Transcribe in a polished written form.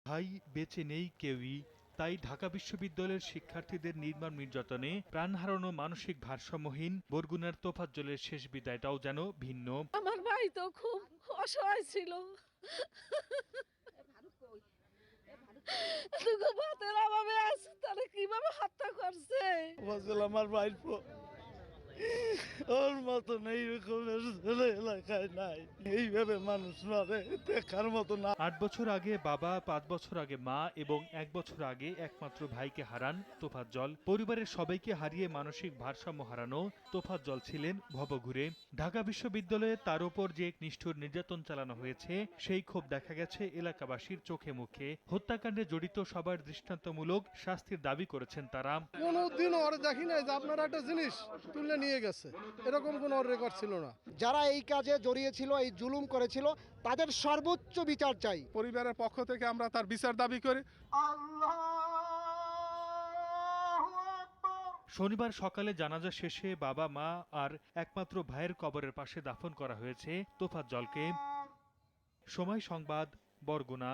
ভাই বেঁচে নেই কেউই, তাই ঢাকা বিশ্ববিদ্যালয়ের শিক্ষার্থীদের নির্মম নির্যাতনে প্রাণ হারানো মানসিক ভারসাম্যহীন বরগুনার তোফাজ্জলের শেষ বিদায়টাও যেন ভিন্ন। আমার ভাই তো খুব অসহায় ছিল, দুটো ভাতের অভাবে আছে, তাহলে কিভাবে হত্যা করছে। আমার ভাই ওর মতন এইরকমের ছেলে এলাকায় নাই, এইভাবে মানুষ মারে দেখার মতো না। ৮ বছর আগে বাবা, ৫ বছর আগে মা এবং ১ বছর আগে একমাত্র ভাইকে হারান তোফাজ্জল। পরিবারের সবাইকে হারিয়ে মানসিক ভারসাম্য হারানো তোফাজ্জল ছিলেন ভবঘুরে। ঢাকা বিশ্ববিদ্যালয়ে তার উপর যে এক নিষ্ঠুর নির্যাতন চালানো হয়েছে, সেই ক্ষোভ দেখা গেছে এলাকাবাসীর চোখে মুখে। হত্যাকাণ্ডে জড়িত সবার দৃষ্টান্তমূলক শাস্তির দাবি করেছেন তারা। কোনোদিন ওর দেখি নাই যে আপনারা একটা জিনিস তুলে নিয়ে গেছে, এরকম কোনো রেকর্ড ছিল না। যারা এই কাজে জড়িয়েছিল, এই জুলুম করেছিল, তাদের সর্বোচ্চ বিচার চাই। পরিবারের পক্ষ থেকে আমরা তার বিচার দাবি করি। শনিবার সকালে জানাজা শেষে বাবা, মা আর একমাত্র ভাইয়ের কবরের পাশে দাফন করা হয়েছে তোফাজ্জলকে। সময় সংবাদ, বরগুনা।